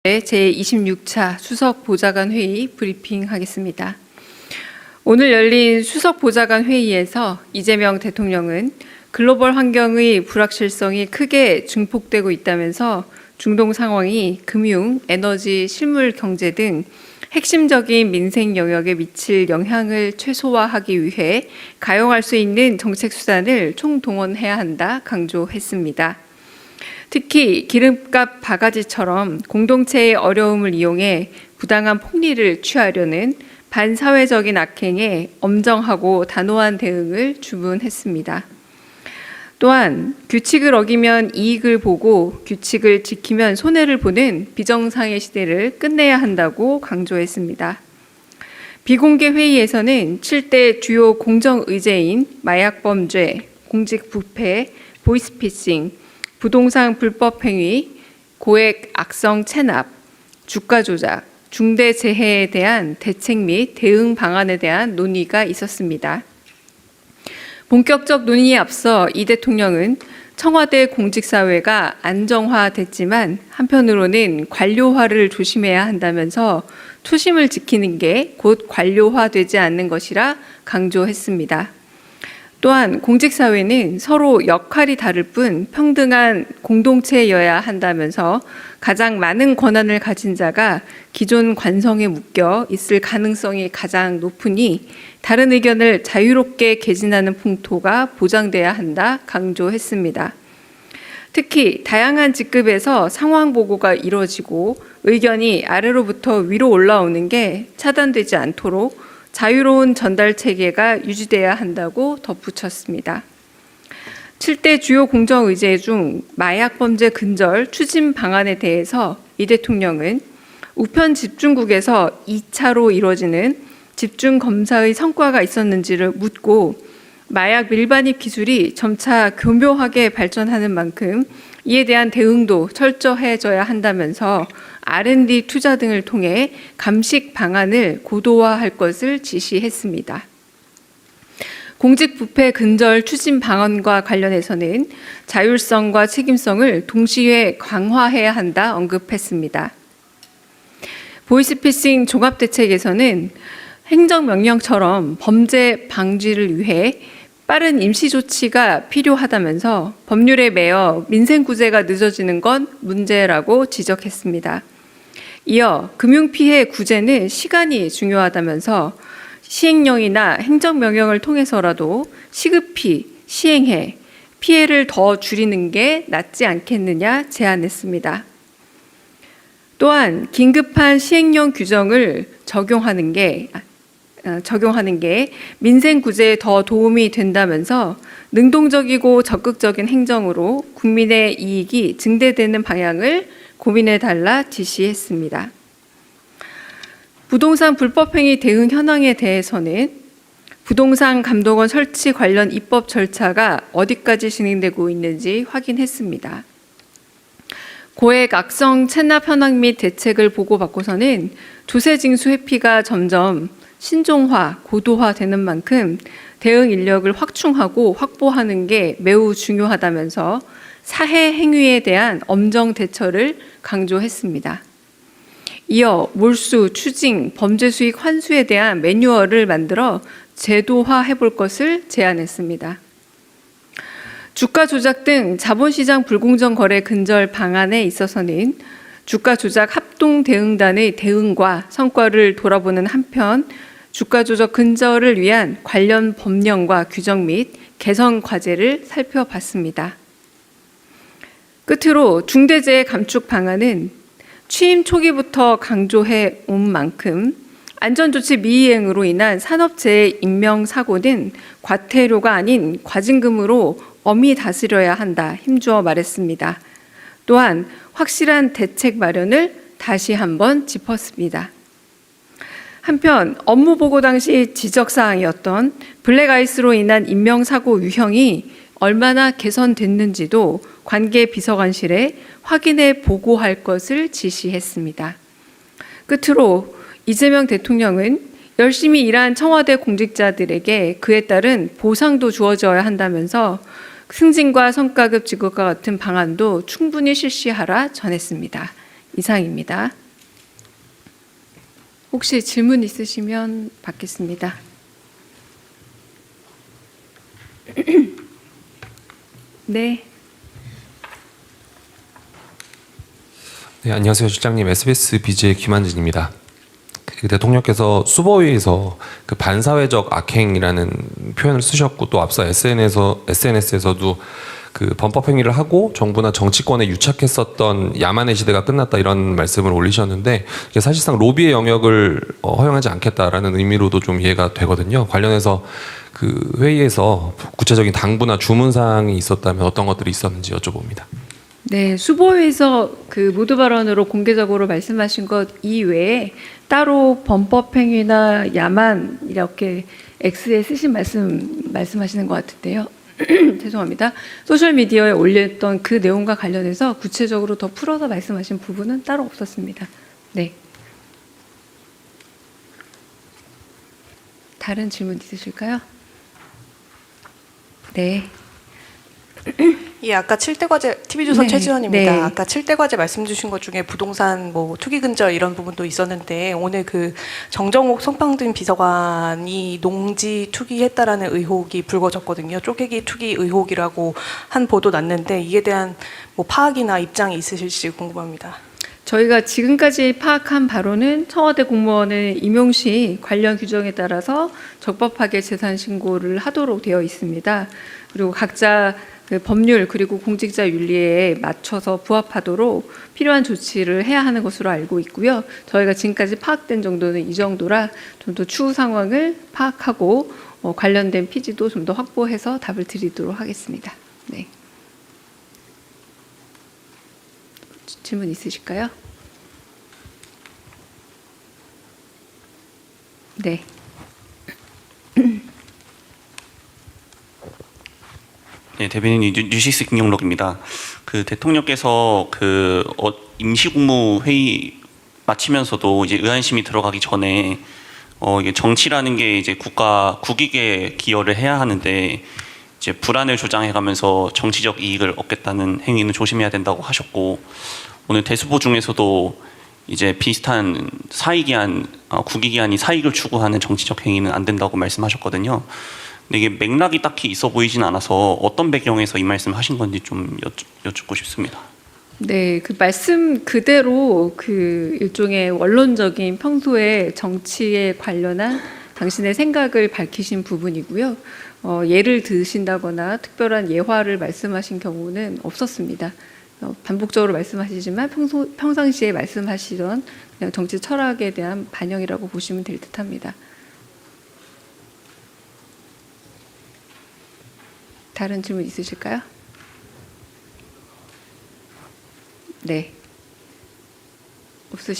제26차 수석보좌관 회의 브리핑하겠습니다. 오늘 열린 수석보좌관 회의에서 이재명 대통령은 글로벌 환경의 불확실성이 크게 증폭되고 있다면서 중동 상황이 금융, 에너지, 실물 경제 등 핵심적인 민생 영역에 미칠 영향을 최소화하기 위해 가용할 수 있는 정책 수단을 총동원해야 한다 강조했습니다. 특히 기름값 바가지처럼 공동체의 어려움을 이용해 부당한 폭리를 취하려는 반사회적인 악행에 엄정하고 단호한 대응을 주문했습니다. 또한 규칙을 어기면 이익을 보고 규칙을 지키면 손해를 보는 비정상의 시대를 끝내야 한다고 강조했습니다. 비공개 회의에서는 7대 주요 공정의제인 마약범죄, 공직부패, 보이스피싱, 부동산 불법 행위, 고액 악성 체납, 주가 조작, 중대 재해에 대한 대책 및 대응 방안에 대한 논의가 있었습니다. 본격적 논의에 앞서 이 대통령은 청와대 공직사회가 안정화됐지만 한편으로는 관료화를 조심해야 한다면서 초심을 지키는 게 곧 관료화되지 않는 것이라 강조했습니다. 또한 공직사회는 서로 역할이 다를 뿐 평등한 공동체여야 한다면서 가장 많은 권한을 가진 자가 기존 관성에 묶여 있을 가능성이 가장 높으니 다른 의견을 자유롭게 개진하는 풍토가 보장돼야 한다 강조했습니다. 특히 다양한 직급에서 상황 보고가 이루어지고 의견이 아래로부터 위로 올라오는 게 차단되지 않도록 자유로운 전달 체계가 유지돼야 한다고 덧붙였습니다. 7대 주요 공정의제 중 마약범죄 근절 추진 방안에 대해서 이 대통령은 우편 집중국에서 2차로 이루어지는 집중검사의 성과가 있었는지를 묻고 마약 밀반입 기술이 점차 교묘하게 발전하는 만큼 이에 대한 대응도 철저해져야 한다면서 R&D 투자 등을 통해 감식 방안을 고도화할 것을 지시했습니다. 공직부패 근절 추진 방안과 관련해서는 자율성과 책임성을 동시에 강화해야 한다 언급했습니다. 보이스피싱 종합대책에서는 행정명령처럼 범죄 방지를 위해 빠른 임시조치가 필요하다면서 법률에 매여 민생구제가 늦어지는 건 문제라고 지적했습니다. 이어 금융피해 구제는 시간이 중요하다면서 시행령이나 행정명령을 통해서라도 시급히 시행해 피해를 더 줄이는 게 낫지 않겠느냐 제안했습니다. 또한 긴급한 시행령 규정을 적용하는 게 민생 구제에 더 도움이 된다면서 능동적이고 적극적인 행정으로 국민의 이익이 증대되는 방향을 고민해달라 지시했습니다. 부동산 불법행위 대응 현황에 대해서는 부동산 감독원 설치 관련 입법 절차가 어디까지 진행되고 있는지 확인했습니다. 고액 악성 체납 현황 및 대책을 보고받고서는 조세징수 회피가 점점 신종화, 고도화되는 만큼 대응 인력을 확충하고 확보하는 게 매우 중요하다면서 사해 행위에 대한 엄정 대처를 강조했습니다. 이어 몰수, 추징, 범죄 수익 환수에 대한 매뉴얼을 만들어 제도화해 볼 것을 제안했습니다. 주가 조작 등 자본시장 불공정 거래 근절 방안에 있어서는 주가 조작 합동 대응단의 대응과 성과를 돌아보는 한편 주가 조작 근절을 위한 관련 법령과 규정 및 개선 과제를 살펴봤습니다. 끝으로 중대재해 감축 방안은 취임 초기부터 강조해 온 만큼 안전조치 미이행으로 인한 산업재해 인명사고는 과태료가 아닌 과징금으로 엄히 다스려야 한다 힘주어 말했습니다. 또한 확실한 대책 마련을 다시 한번 짚었습니다. 한편 업무 보고 당시 지적사항이었던 블랙아이스로 인한 인명사고 유형이 얼마나 개선됐는지도 관계 비서관실에 확인해 보고할 것을 지시했습니다. 끝으로 이재명 대통령은 열심히 일한 청와대 공직자들에게 그에 따른 보상도 주어져야 한다면서 승진과 성과급 지급과 같은 방안도 충분히 실시하라 전했습니다. 이상입니다. 혹시 질문 있으시면 받겠습니다. 네. 네, 안녕하세요, 실장님. SBS BJ의 김한진입니다. 그 대통령께서 수보위에서 그 반사회적 악행이라는 표현을 쓰셨고 또 앞서 SNS에서도 그 범법 행위를 하고 정부나 정치권에 유착했었던 야만의 시대가 끝났다 이런 말씀을 올리셨는데 이게 사실상 로비의 영역을 허용하지 않겠다라는 의미로도 좀 이해가 되거든요. 관련해서 그 회의에서 구체적인 당부나 주문 사항이 있었다면 어떤 것들이 있었는지 여쭤봅니다. 네, 수보위에서 그 모두 발언으로 공개적으로 말씀하신 것 이외에 따로 범법 행위나 야만 이렇게 X에 쓰신 말씀하시는 것 같은데요. 죄송합니다. 소셜 미디어에 올렸던 그 내용과 관련해서 구체적으로 더 풀어서 말씀하신 부분은 따로 없었습니다. 네. 다른 질문 있으실까요? 네. 예, 아까 7대 과제 TV조선 네, 최지원입니다. 네. 아까 7대 과제 말씀 주신 것 중에 부동산 뭐 투기 근절 이런 부분도 있었는데 오늘 그 정정옥 성평등 비서관이 농지 투기했다라는 의혹이 불거졌거든요. 쪼개기 투기 의혹이라고 한 보도 났는데 이에 대한 뭐 파악이나 입장이 있으실지 궁금합니다. 저희가 지금까지 파악한 바로는 청와대 공무원의 임용 시 관련 규정에 따라서 적법하게 재산 신고를 하도록 되어 있습니다. 그리고 각자 그 법률 그리고 공직자 윤리에 맞춰서 부합하도록 필요한 조치를 해야 하는 것으로 알고 있고요. 저희가 지금까지 파악된 정도는 이 정도라 좀 더 추후 상황을 파악하고 관련된 피지도 좀 더 확보해서 답을 드리도록 하겠습니다. 네. 질문 있으실까요? 네. 네, 대변인 뉴시스 김영록입니다. 그 대통령께서 그 임시국무 회의 마치면서도 이제 의안심이 들어가기 전에 이게 정치라는 게 이제 국익에 기여를 해야 하는데 이제 불안을 조장해가면서 정치적 이익을 얻겠다는 행위는 조심해야 된다고 하셨고 오늘 대수보 중에서도 이제 비슷한 사익이한 국익이한이 사익을 추구하는 정치적 행위는 안 된다고 말씀하셨거든요. 근데 이게 맥락이 딱히 있어 보이진 않아서 어떤 배경에서 이 말씀하신 건지 좀 여쭙고 싶습니다. 네, 그 말씀 그대로 그 일종의 원론적인 평소에 정치에 관련한 당신의 생각을 밝히신 부분이고요. 예를 드신다거나 특별한 예화를 말씀하신 경우는 없었습니다. 반복적으로 말씀하시지만 평상시에 말씀하시던 그냥 정치 철학에 대한 반영이라고 보시면 될 듯합니다. 다른 질문 있으실까요? 네. 없으시